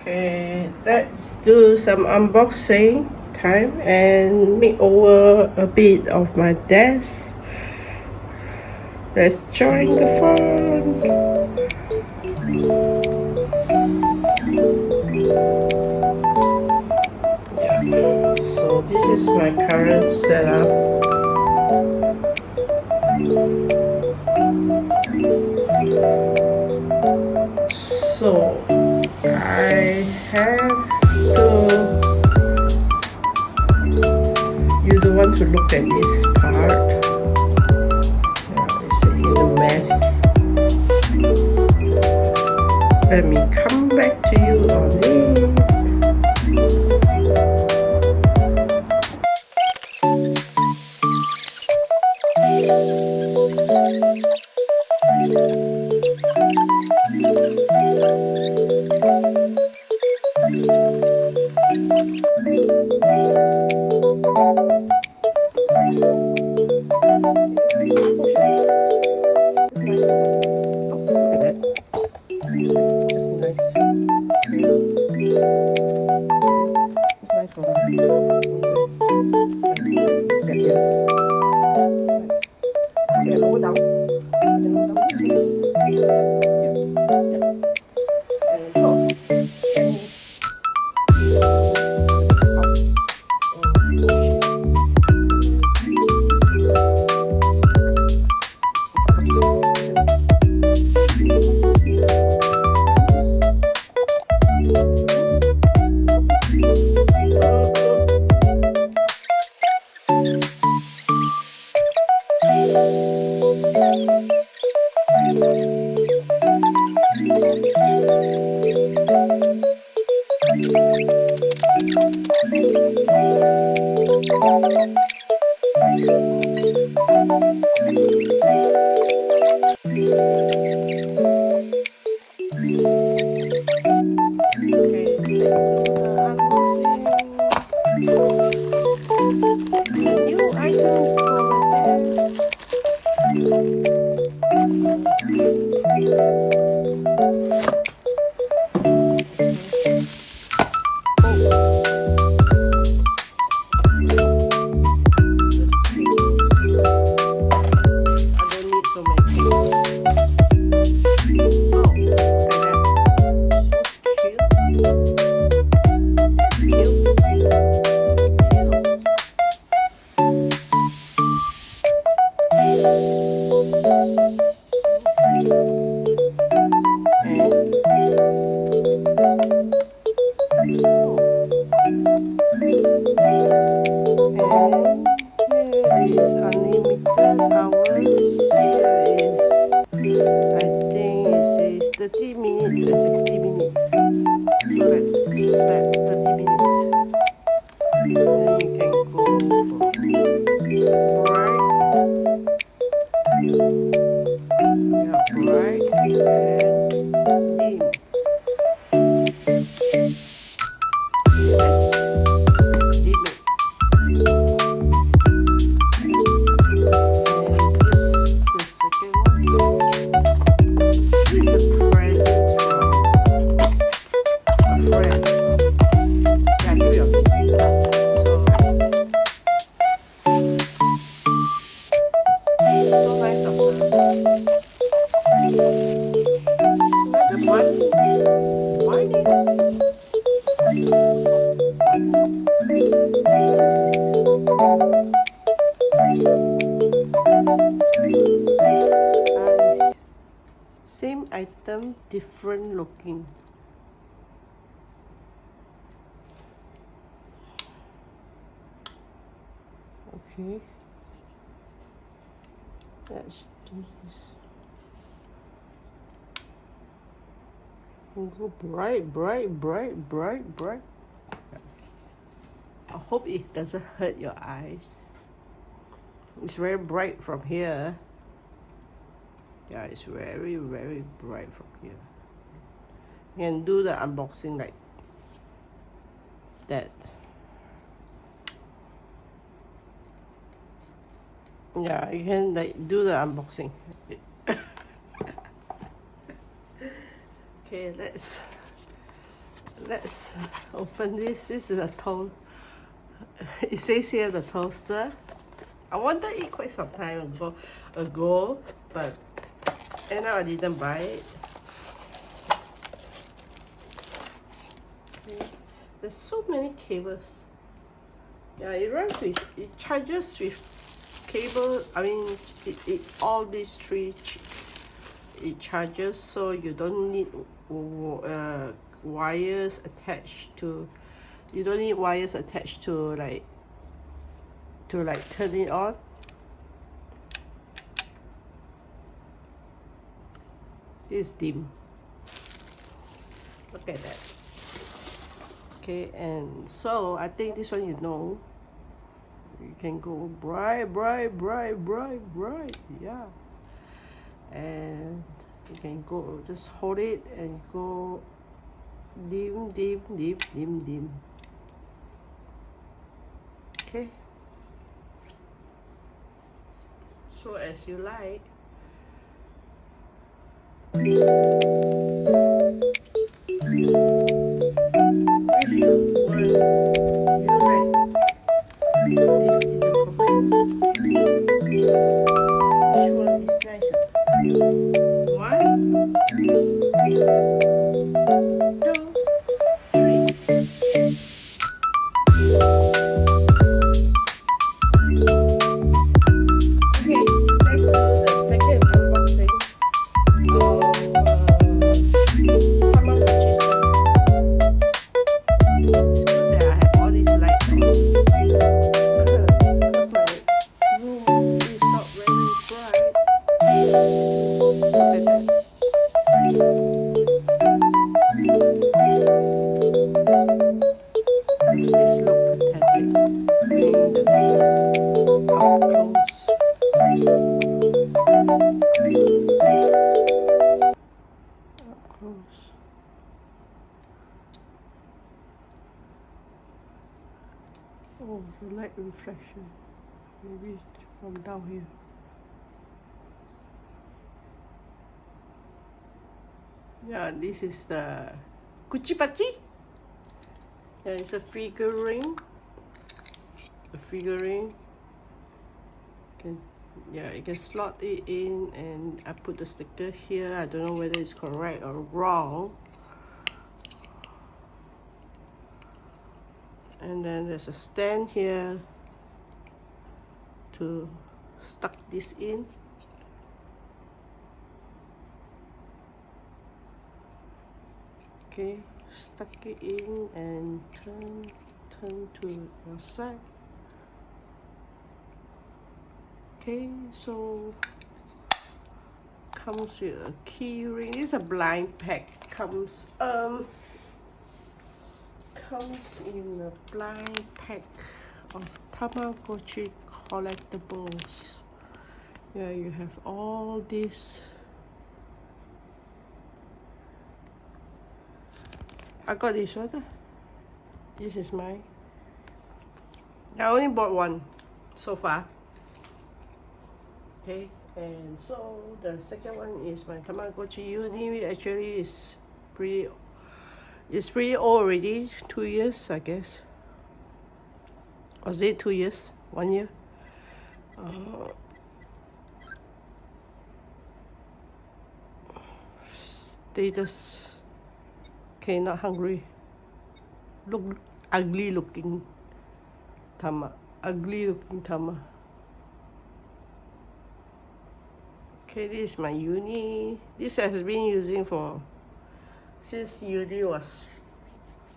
Okay, let's do some unboxing time and make over a bit of my desk. Let's join the fun. Yeah, so this is my current setup. So I have to. You don't want to look at this part. Yeah, it's in a mess. Let me come back to you on it. Same item, different looking. Okay, let's do this. We'll go bright, bright, bright, bright, bright. I hope it doesn't hurt your eyes. It's very bright from here. Yeah, it's very, very bright from here. You can do the unboxing like that. Yeah, you can like do the unboxing. Okay, let's let's open this. This is a toast. It says here the toaster. I wanted to eat quite some time ago, but end up I didn't buy it. Okay. There's so many cables. Yeah, it charges with cable. I mean, all these three it charges, so you don't need wires attached to. You don't need wires attached to like turn it on. It's dim. Look at that. Okay, and so I think this one, you know, you can go bright, yeah. And you can go, just hold it and go dim. Okay. So as you like. Oh, the light reflection, maybe from down here. Yeah, this is the Kuchi Pachi. Yeah, it's a figurine. The figurine. Yeah, you can slot it in, and I put the sticker here. I don't know whether it's correct or wrong. And then there's a stand here to stuck this in. Okay, stuck it in and turn to your side. Okay, so comes with a key ring. This is a blind pack. Comes in a blind pack of Tamagotchi collectibles. Yeah, you have all this. I got this one. This is mine. I only bought one so far. Okay, and so the second one is my Tamagotchi Uni. Actually, is pretty. It's pretty old already. 2 years, I guess. Was it 2 years? 1 year? Status. Okay, not hungry. Look ugly looking Tama. Ugly looking Tama. Okay, this is my Uni. This has been using for since Uni was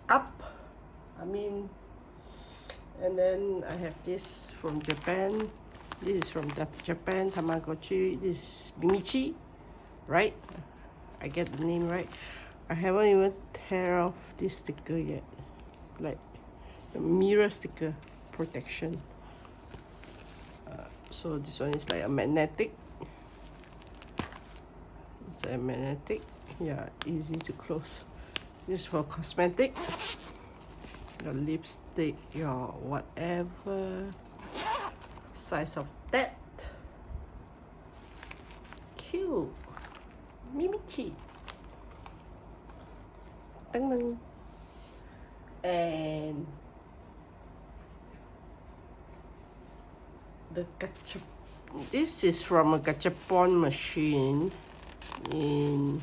up. I mean, and then I have this from Japan. This is from Japan Tamagotchi. This is Mimichi, right? I get the name right. I haven't even tear off this sticker yet, like the mirror sticker protection. So this one is like a magnetic. It's a magnetic. Yeah, easy to close. This is for cosmetic, your lipstick, your whatever size of that. Cute. Mimichi. Dang dang. and the gachapon. This is from a gachapon machine in,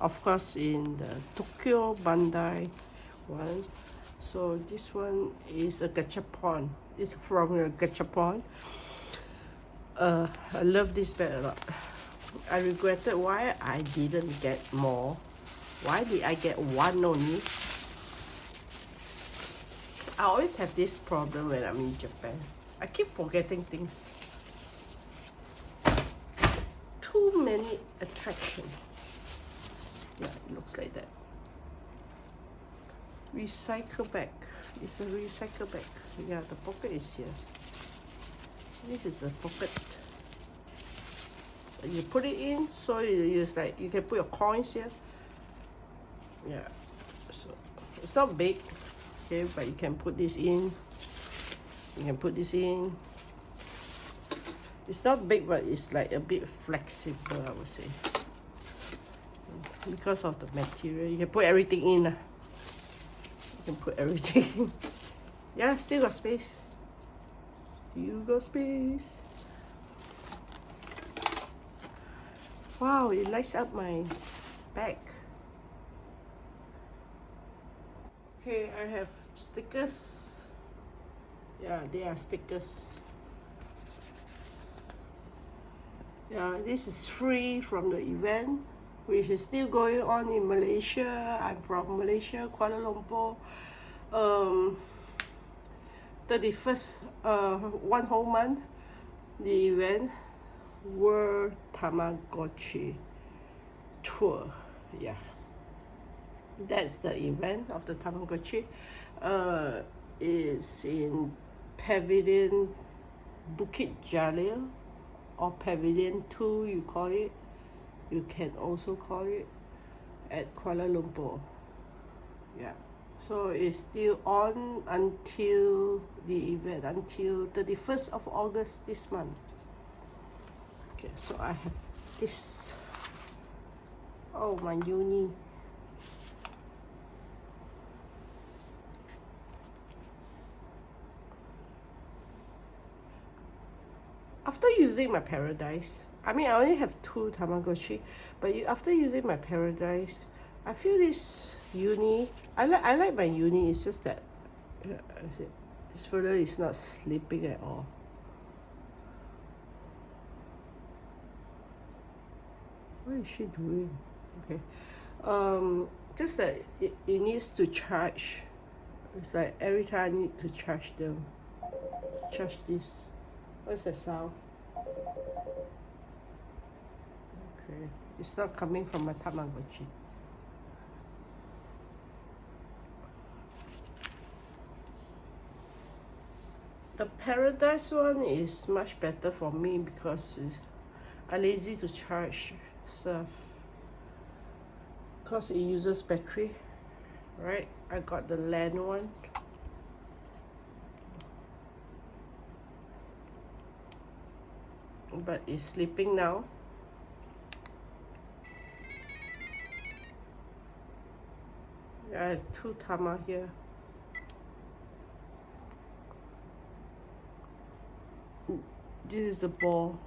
of course, in the Tokyo Bandai one. So this one is a gachapon. It's from a gachapon. I love this bag a lot. I regretted why I didn't get more. Why did I get one only? I always have this problem when I'm in Japan. I keep forgetting things. Too many attractions. Yeah, it looks like that. Recycle bag. It's a recycle bag. Yeah, the pocket is here. This is the pocket. You put it in, so it's like you can put your coins here. Yeah, so it's not big, okay, but you can put this in. You can put this in. It's not big, but it's like a bit flexible, I would say, because of the material. You can put everything in. You can put everything in. Yeah, still got space. Still got space. Wow, it lights up my bag. Okay, I have stickers. Yeah, they are stickers. Yeah, this is free from the event, which is still going on in Malaysia. I'm from Malaysia, Kuala Lumpur. 31st, one whole month, the event, World Tamagotchi Tour. Yeah, that's the event of the Tamagotchi. It's in Pavilion Bukit Jalil, or Pavilion 2, you call it. You can also call it, at Kuala Lumpur. Yeah, so it's still on until the event, until 31st of August this month. Okay, so I have this. Oh, my uni. After using my Paradise, I mean, I only have 2 Tamagotchi, but after using my Paradise, I feel this uni, I like my uni. It's just that this fella is not sleeping at all. What is she doing? Okay, just that it needs to charge. It's like every time I need to charge them. Charge this. What's the sound? Okay, it's not coming from my Tamagotchi. The Paradise one is much better for me because I'm lazy to charge stuff. Because it uses battery, right? I got the LAN one. But it's sleeping now. I have 2 Tama here. This is the ball.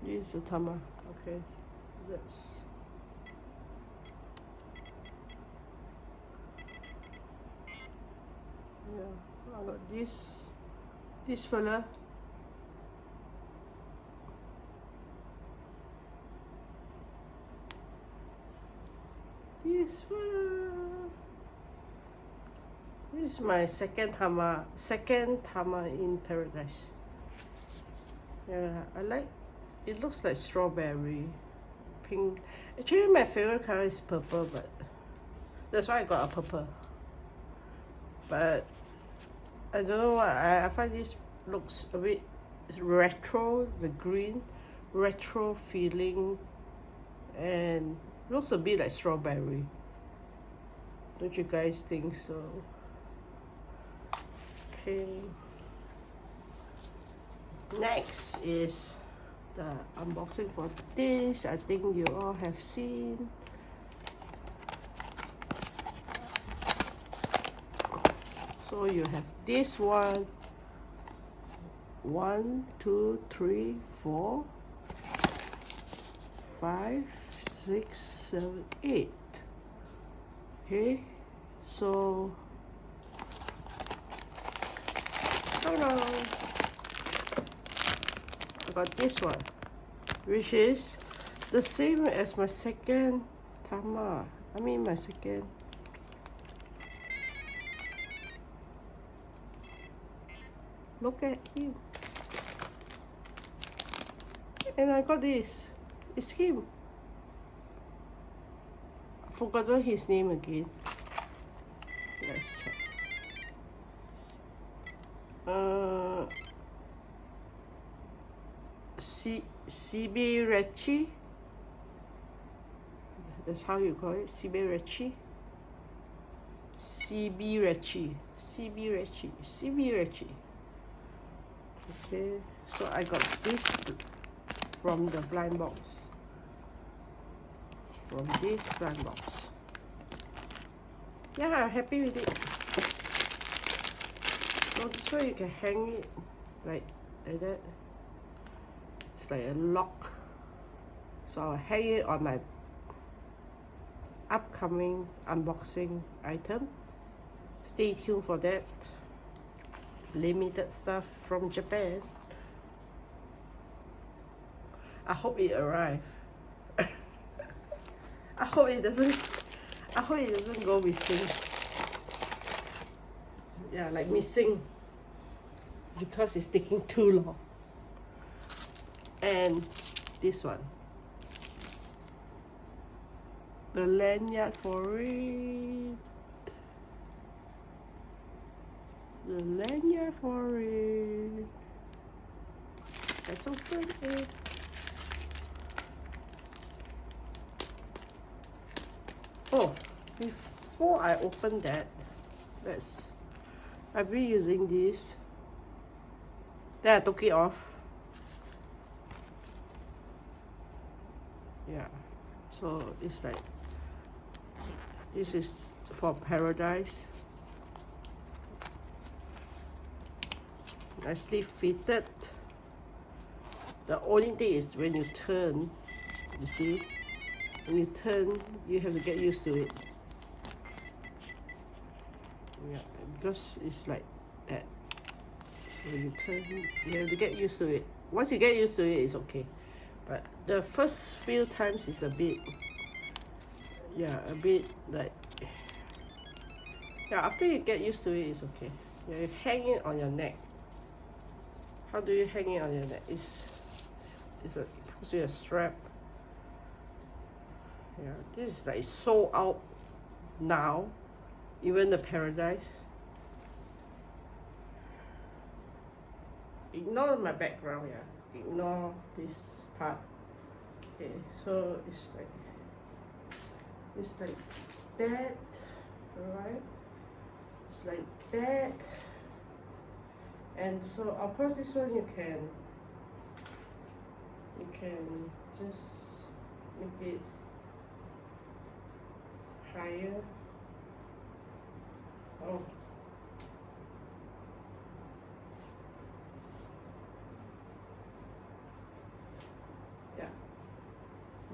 This is the Tama. Okay, that's. Yeah, I got this fella. This fella. This is my second Tama in Paradise. Yeah, I like. It looks like strawberry, pink. Actually, my favorite color is purple, but that's why I got a purple. But I don't know why. I find this looks a bit retro. The green, retro feeling, and looks a bit like strawberry. Don't you guys think so? Okay. Next is the unboxing for this. I think you all have seen. So you have this one, 1, 2, 3, 4, 5, 6, 7, 8. Okay, so ta-da! I got this one, which is the same as my second Tama. My second. Look at him. And I got this. It's him. I forgot his name again. Let's check. Sibirechi. That's how you call it. Sibirechi. Okay, so I got this from the blind box. Yeah, I'm happy with it. So this way you can hang it like that. It's like a lock. So I'll hang it on my upcoming unboxing item. Stay tuned for that. Limited stuff from Japan. I hope it arrives. I hope it doesn't go missing. Yeah, like missing because it's taking too long. And this one, the lanyard for it. Let's open it. Oh, before I open that, I've been using this. Then I took it off. Yeah, so it's like, this is for Paradise. Nicely fitted. The only thing is when you turn, you see, when you turn, you have to get used to it. Yeah, because it's like that. So you turn, you have to get used to it. Once you get used to it, it's okay. But the first few times is a bit, yeah, a bit like, yeah, after you get used to it, it's okay. Yeah, you hang it on your neck. How do you hang it on your neck? It comes with a strap. Yeah, this is like sold out now. Even the Paradise. Ignore my background, yeah. Ignore this part. Okay, so it's like that, alright? It's like that. And so of course this one you can just make it higher. Oh, yeah,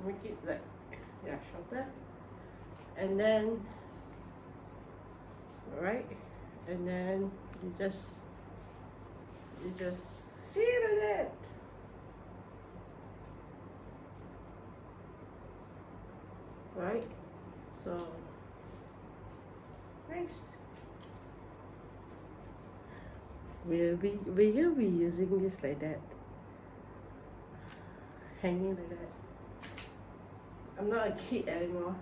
make it like, yeah, shorter, and then right, and then you just see it like that. Right? So nice. Will you be using this like that? Hanging like that? I'm not a kid anymore.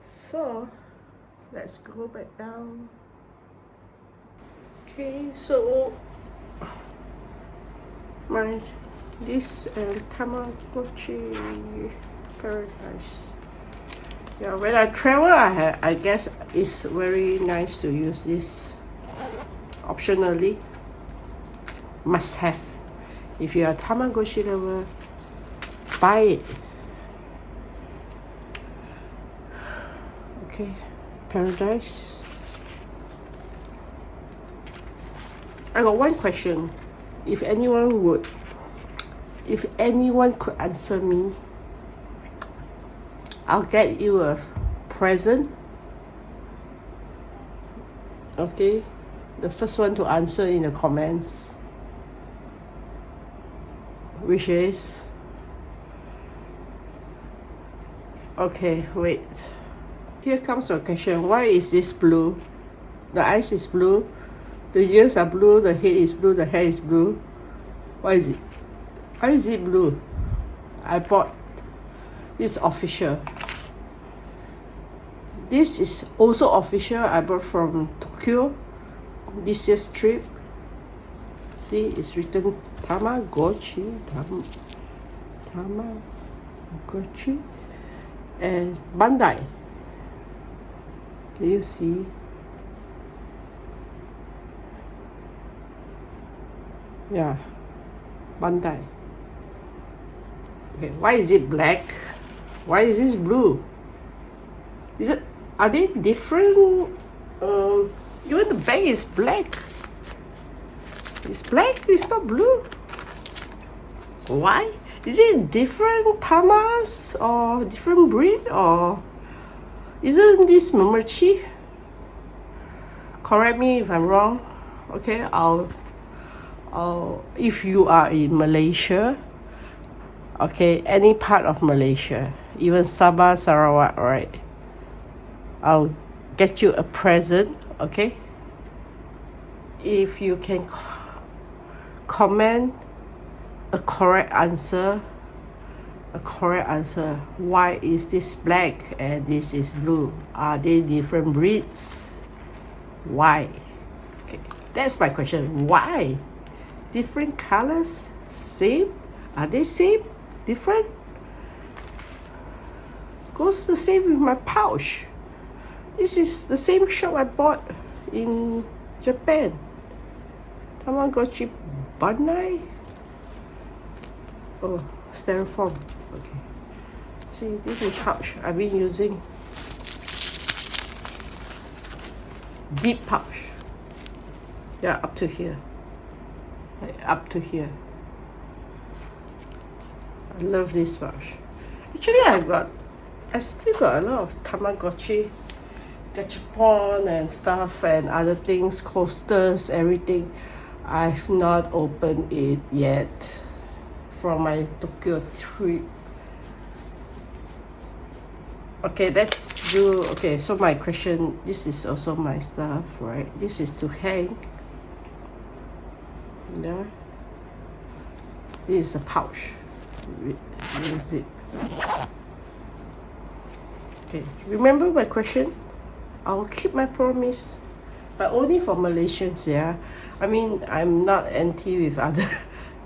So let's go back down. Okay, so this Tamagotchi Paradise. Yeah, when I travel, I guess it's very nice to use this. Optionally, must have. If you're a Tamagotchi lover, buy it. Okay, Paradise. I got one question. If anyone could answer me, I'll get you a present. Okay, the first one to answer in the comments, which is, okay, wait. Here comes a question. Why is this blue? The eyes is blue, the ears are blue, the head is blue, the hair is blue. Why is it? Why is it blue? I bought this official. This is also official. I bought from Tokyo this year's trip. See, it's written Tamagotchi, Tamagotchi, and Bandai. Can you see? Yeah, Bandai. Okay, why is it black? Why is this blue? Are they different? Even the bag is black. It's black, it's not blue. Why? Is it different Tamas or different breed, or isn't this Mamerchi? Correct me if I'm wrong. Okay, I'll if you are in Malaysia, okay, any part of Malaysia, even Sabah, Sarawak, right? I'll get you a present, okay? If you can comment a correct answer, why is this black and this is blue? Are they different breeds? Why? Okay, that's my question. Why? Different colors? Same? Are they same? Different? Goes the same with my pouch. This is the same shop I bought in Japan. Tamagotchi Bandai. Oh, styrofoam. Okay. See, this is pouch I've been using. Deep pouch. Yeah, up to here. Up to here. I love this pouch. Actually, I still got a lot of Tamagotchi, gachapon and stuff and other things, coasters, everything. I've not opened it yet from my Tokyo trip. Okay, let's do, okay, so my question, this is also my stuff, right? This is to hang. Yeah. This is a pouch. With zip. Okay, remember my question? I will keep my promise, but only for Malaysians, yeah. I mean, I'm not anti with other.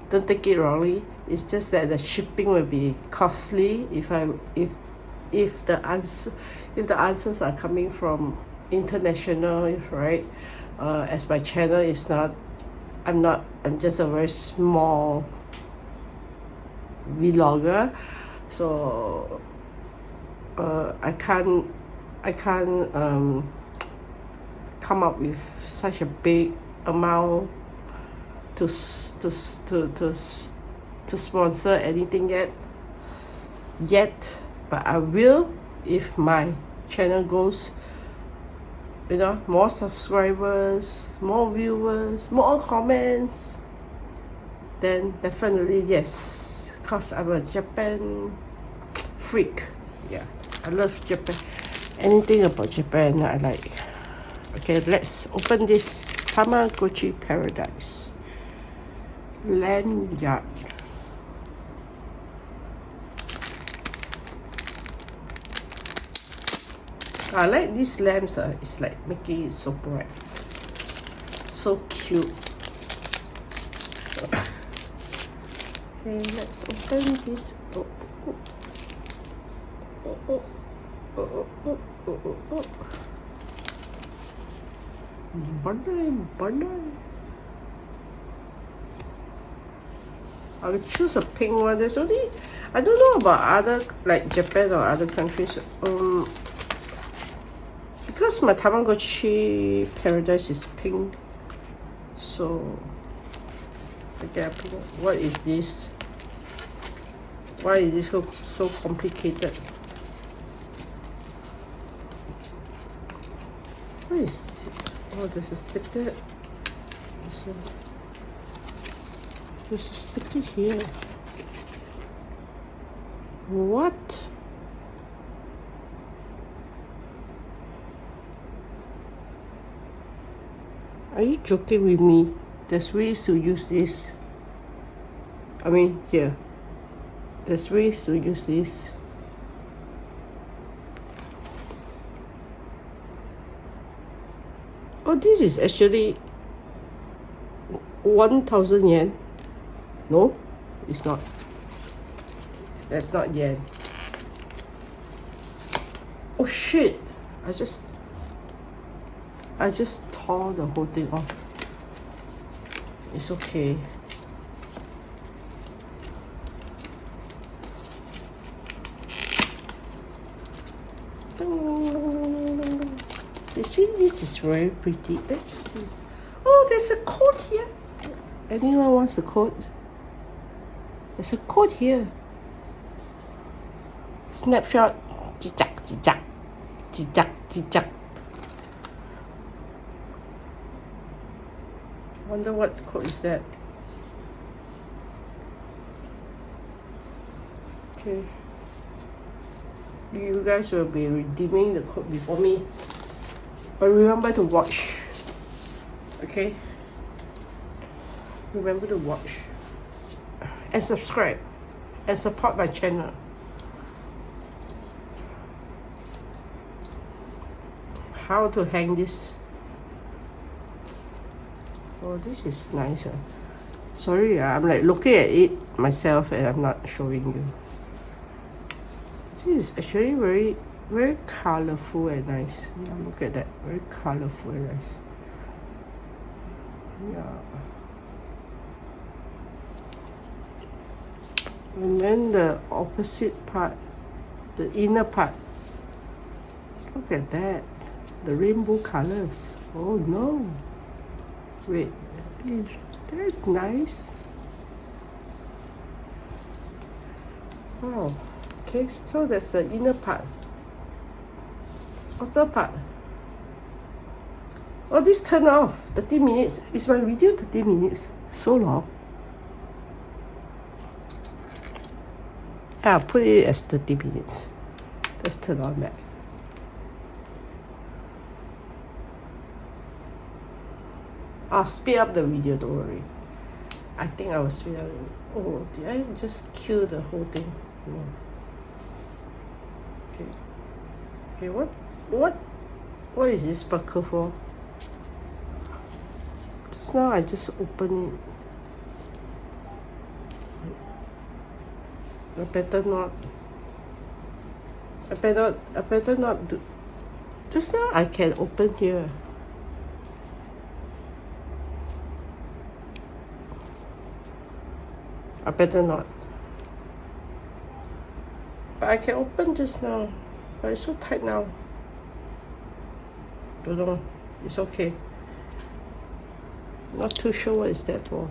Don't take it wrongly. It's just that the shipping will be costly if the answers are coming from international, right? As my channel is not, I'm just a very small vlogger, so I can't come up with such a big amount to sponsor anything yet, but I will if my channel goes, you know, more subscribers, more viewers, more comments, then definitely yes, cause I'm a Japan freak. Yeah, I love Japan. Anything about Japan I like. Okay, let's open this Tamagotchi Paradise lanyard. I like these lamps. It's like making it so bright, so cute. Okay, let's open this. Bandai. I'll choose a pink one. There's only, I don't know about other, like Japan or other countries. Because my Tamagotchi Paradise is pink, So, okay, what is this? Why is this so complicated? What is it? Oh, there's a sticker. There's a sticker here. What? Are you joking with me? There's ways to use this. I mean, here. There's ways to use this. Oh, this is actually 1,000 yen. No, it's not. That's not yen. Oh shit! I just tore the whole thing off. It's okay. You see, this is very pretty. Let's see. Oh, there's a code here. Anyone wants the code? There's a code here. Snapshot. Chichak, chichak. Chichak, chichak. Wonder what code is that? Okay. You guys will be redeeming the code before me. But remember to watch. Okay? Remember to watch. And subscribe. And support my channel. How to hang this? Oh, this is nice. Sorry, I'm like looking at it myself and I'm not showing you. This is actually very, very colorful and nice. Yeah, look at that. Very colorful and nice. Yeah. And then the opposite part, the inner part. Look at that. The rainbow colors. Oh no. Wait. That's nice. Wow. Okay, so that's the inner part. Outer part. Oh, this turned off. 30 minutes. Is my video 30 minutes? So long. I'll put it as 30 minutes. Let's turn on that. I'll speed up the video, don't worry. I think I will speed up. Oh, did I just kill the whole thing? No. Okay. Okay, what is this sparkle for? Just now I just opened it. I better not. I better not do. Just now I can open here. I better not. But I can open just now. But it's so tight now. Don't know. It's okay. Not too sure what is that for.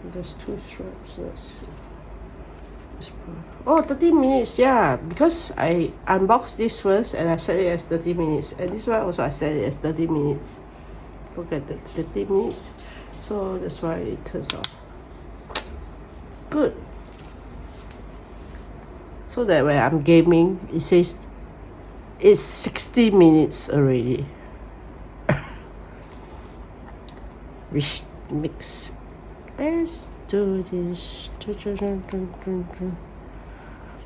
There's two straps. Let's see. Oh, 30 minutes, yeah. Because I unboxed this first and I set it as 30 minutes. And this one also I set it as 30 minutes. Look at the 30 minutes. So that's why it turns off. Good. So that when I'm gaming, it says it's 60 minutes already. Which makes, let's do this.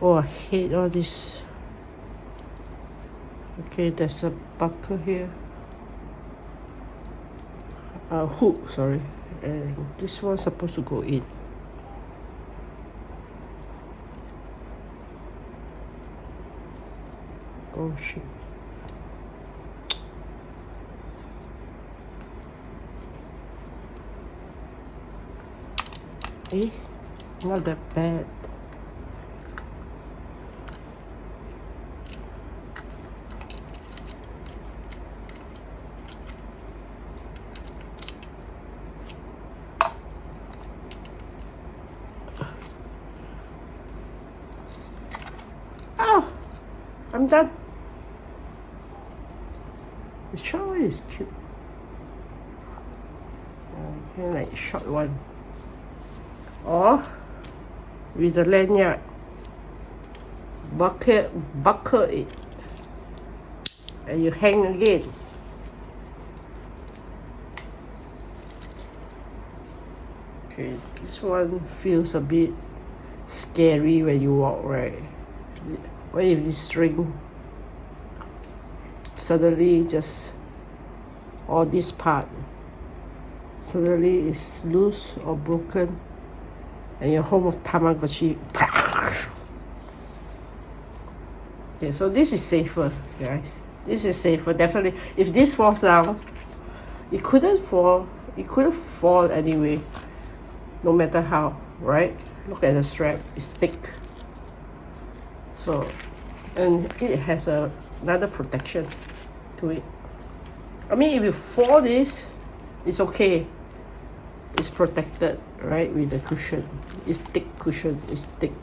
Oh, I hate all this. Okay, there's a buckle here. Hook, sorry. And this one's supposed to go in. Oh shit. Eh? Not that bad. Oh, I'm done. The short one is cute. Okay, like short one. Or with the lanyard, buckle it, and you hang again. Okay, this one feels a bit scary when you walk, right? What if this string suddenly just, or this part suddenly is loose or broken, and your home of Tamagotchi. Okay, so this is safer, guys. This is safer, definitely. If this falls down, it couldn't fall. It couldn't fall anyway, no matter how, right? Look at the strap; it's thick. So, and it has another protection to it. I mean, if you fall this, it's okay. It's protected, right, with the cushion. It's thick cushion. It's thick.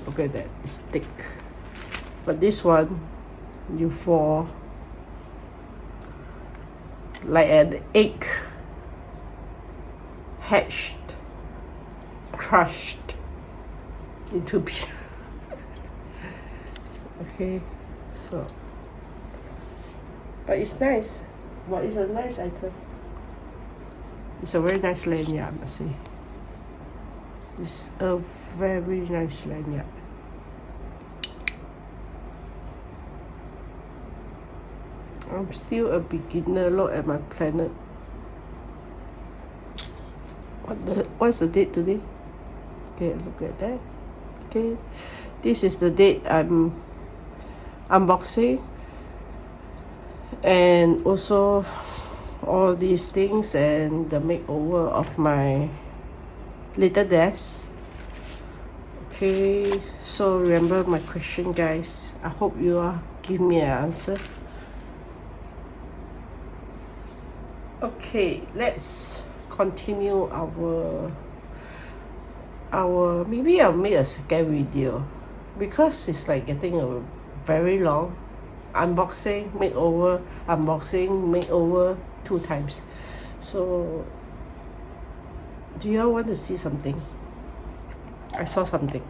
Look at that. It's thick. But this one, you fall like an egg hatched, crushed into pieces. Okay, so, but it's nice. But it's a nice item. It's a very nice lanyard, I must say. It's a very nice lanyard. I'm still a beginner. Look at my planet. What's the date today? Okay, look at that. Okay, this is the date I'm unboxing, and also all these things and the makeover of my little desk. Okay, so remember my question, guys. I hope you are give me an answer. Okay, let's continue our maybe I'll make a second video, because it's like getting a very long unboxing, makeover, unboxing, makeover 2 times. So do you all want to see something? I saw something.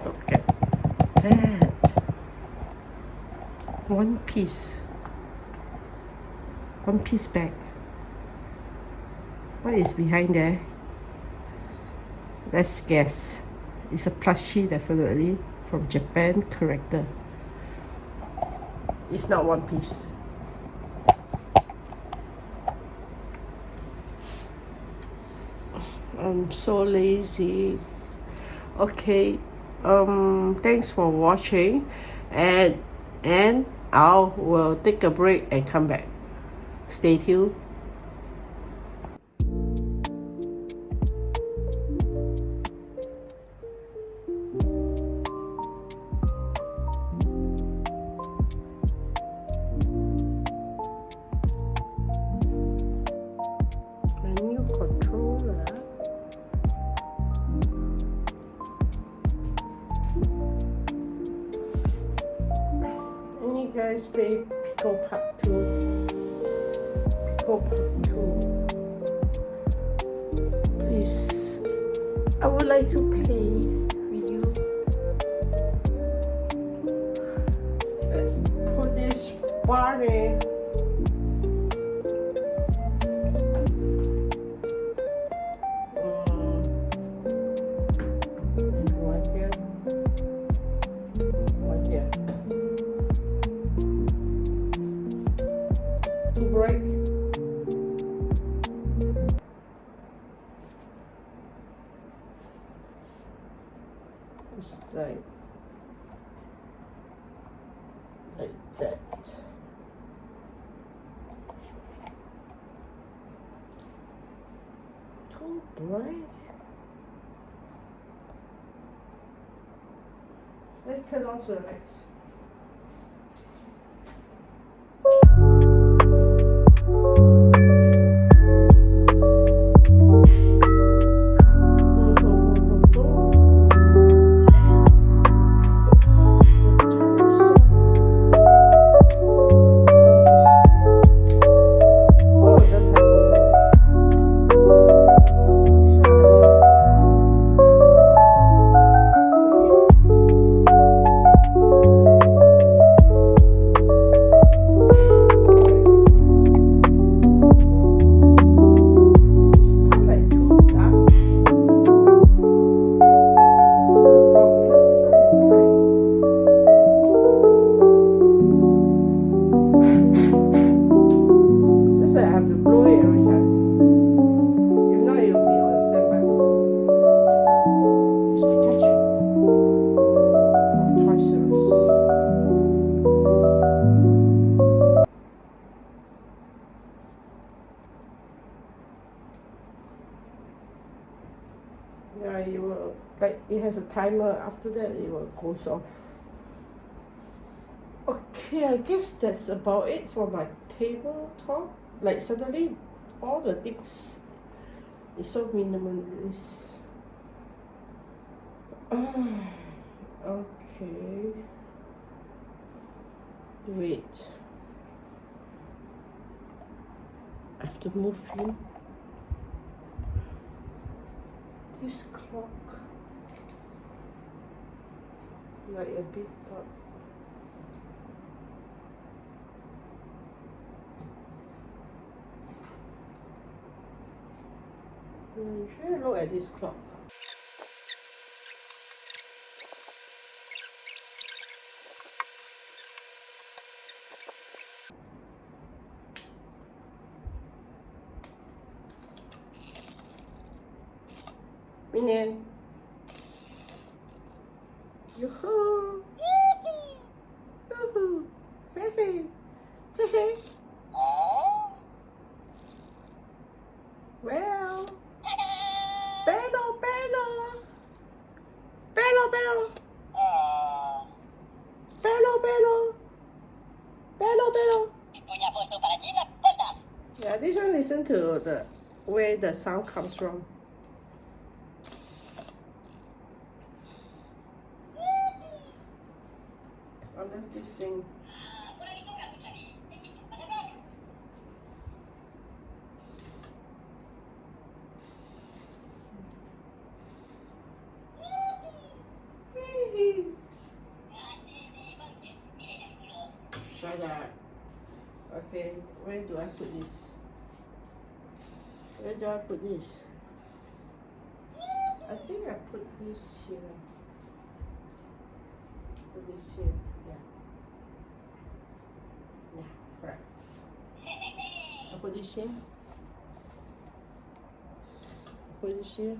Look at that. One piece bag. What is behind there? Let's guess. It's a plushie, definitely, from Japan character. It's not one piece. I'm so lazy. Okay, thanks for watching, and I will take a break and come back. Stay tuned. My new controller. And you guys play Pico Part 2. Pico Part 2. Please, I would like to play with you. Let's put this Barney. Too bright. It's like that. Too bright. Let's turn off the lights. Yeah, it will, like, it has a timer. After that, it will goes off. Okay, I guess that's about it for my tabletop. Like, suddenly, all the things is so minimalist. Okay. Wait. I have to move you. This clock. Like a big clock. You should look at this clock. Minion. Yoo-hoo! Yoo-hoo! Hey hey! Hey hey! Well, pelo, pelo, pelo, pelo, pelo, pelo, pelo, pelo. Yeah, this one listen to the where the sound comes from. I love this thing. Shut up. Okay, where do I put this? Where do I put this? I think I put this here. Put this here. Yeah. Yeah, correct. I put this here. Put this here.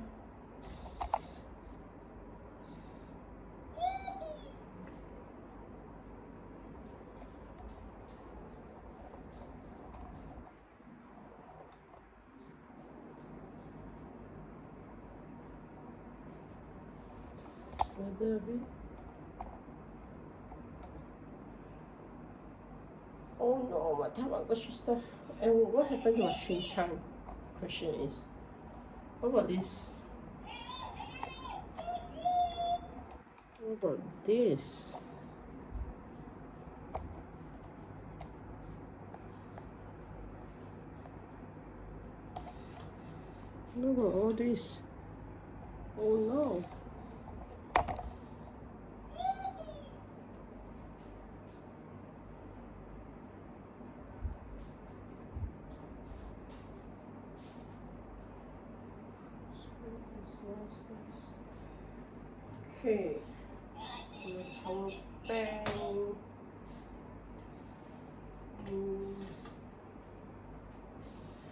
Further a bit. Oh no, my Tamagotchi stuff. And what happened to my Shin-chan? Question is, what about this? What about this? What about all this? Oh no. Okay. Power bank.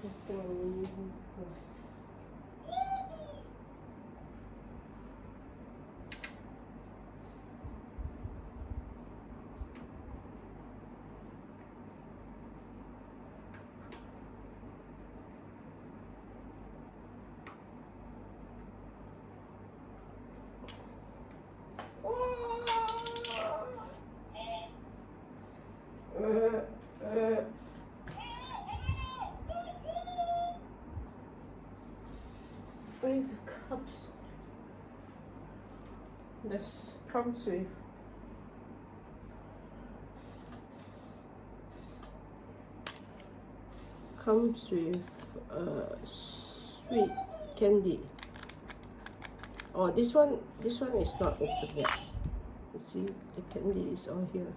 This one. Where the cups? This comes with sweet candy. Oh, this one is not open yet. You see, the candy is all here.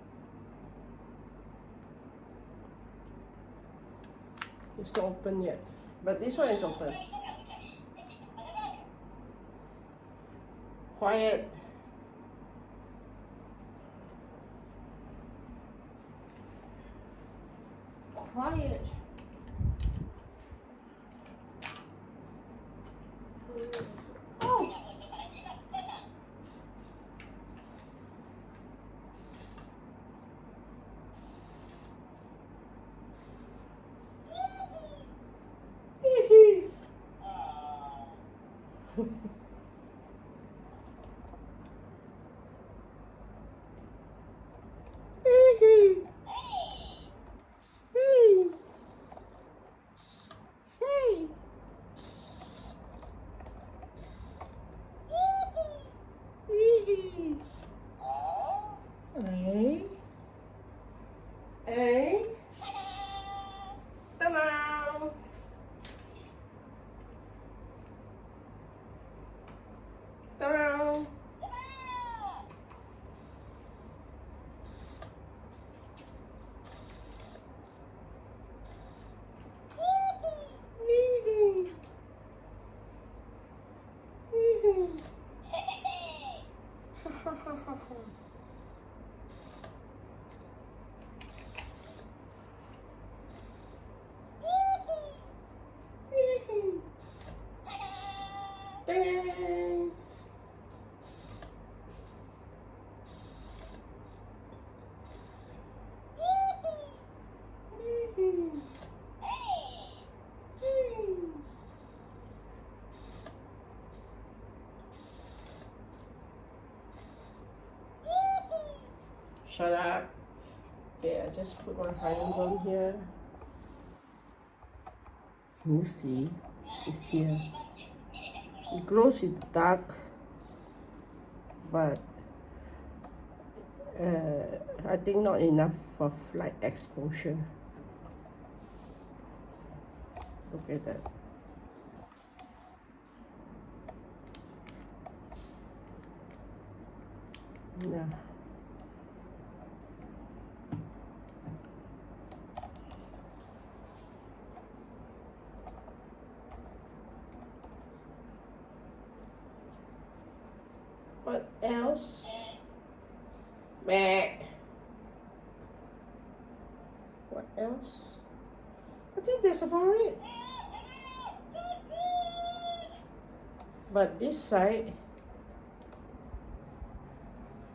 It's not open yet, but this one is open. Quiet. Quiet. Oh. A. A. Turn around. Turn around. Ding. Shut up. Okay, I just put one triangle here. You see, it's here. It glows in the dark, but I think not enough of light exposure. Look at that. Yeah. What else? Meh. What else? I think that's about it. But this side,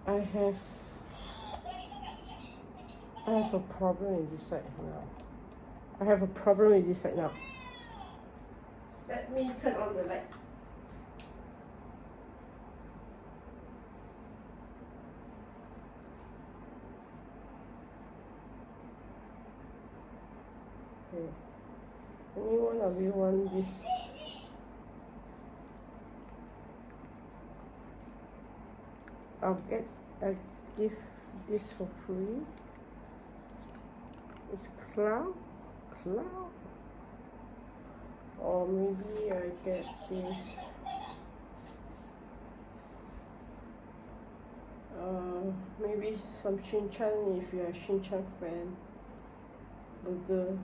I have a problem with this side now. I have a problem with this side now. Let me turn on the light. Okay. Any one of you want this? I'll give this for free. It's cloud, or maybe I get this. Maybe some Shin-chan if you're a Shin-chan fan. Burger.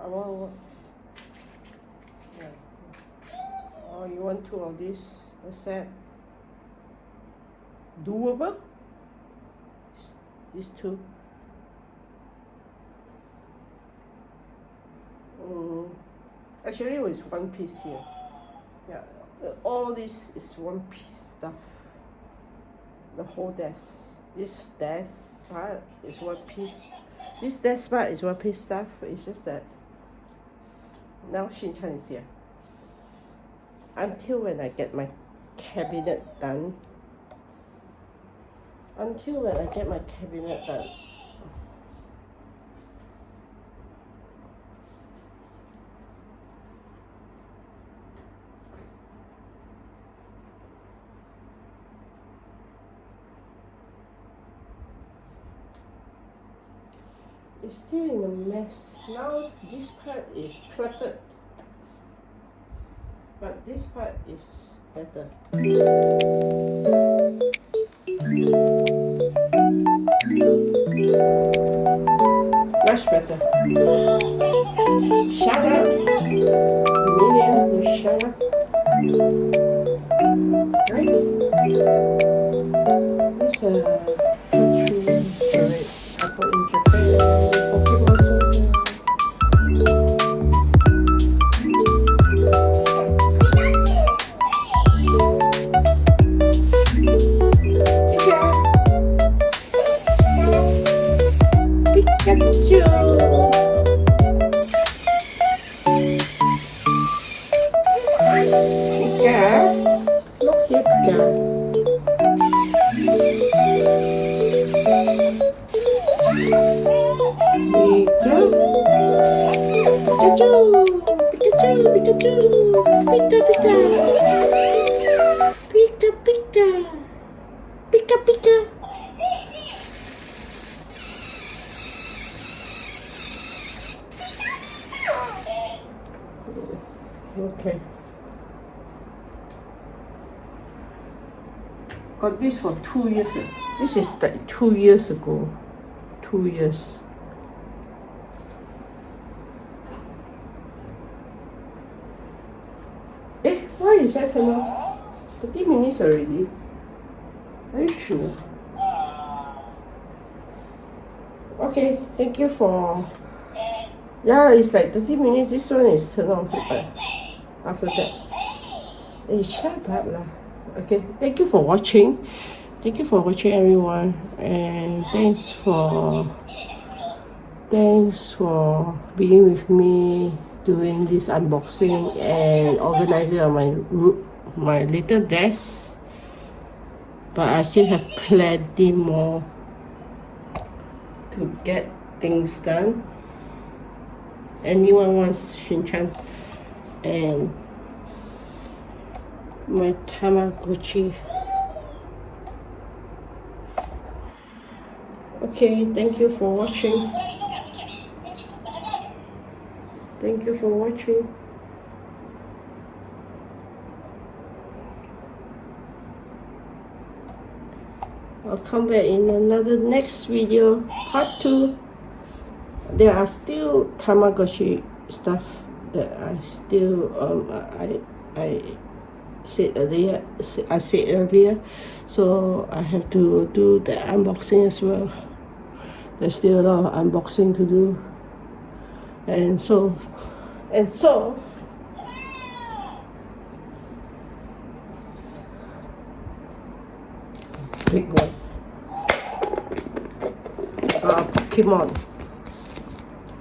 I want one. Yeah. Oh, you want two of this? A set? Doable? These two? Actually, it's one piece here. Yeah, all this is one piece stuff. The whole desk. This desk part is one piece. This desk part is one piece stuff. It's just that now Shin-chan is here. Until when I get my cabinet done. It's still in a mess. Now this part is cluttered, but this part is better. Much better. Shut up! Minion, you shut up. Right? This country, right? Apple in Japan. Look here, Pika. Pika pika. Pika pika. Pika pika. Okay. Got this for 2 years. This is like 2 years ago. 2 years. Why is that turned off? 30 minutes already. Are you sure? Okay, thank you for. Yeah, it's like 30 minutes. This one is turned off. But after that, hey, shut up lah. Okay, thank you for watching. Thank you for watching, everyone, and thanks for being with me doing this unboxing and organizing on my little desk. But I still have plenty more to get things done. Anyone wants Shin-chan and my Tamagotchi. Okay, thank you for watching. Thank you for watching. I'll come back in another next video, part 2. There are still Tamagotchi stuff that I still I said earlier. So I have to do the unboxing as well. There's still a lot of unboxing to do, and so big one.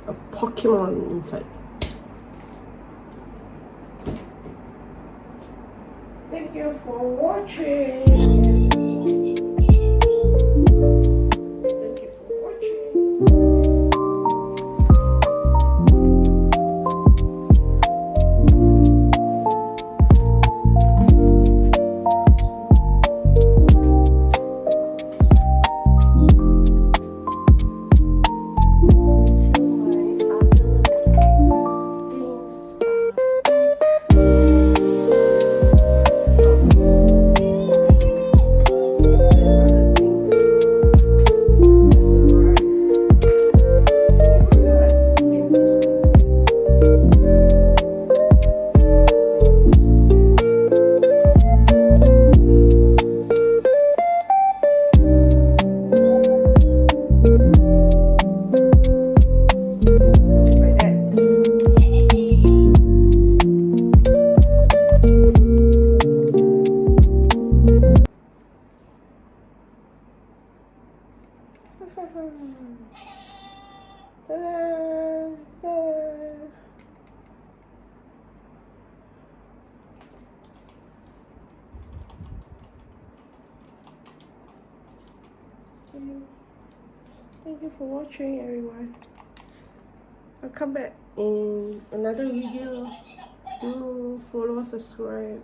A Pokemon inside. Thank you for watching. Thank you for watching, everyone. I'll come back in another video. Do follow, subscribe,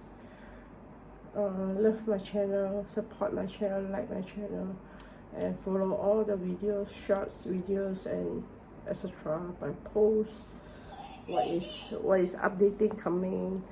love my channel, support my channel, like my channel, and follow all the videos, shorts videos, and etc. My posts, what is updating coming,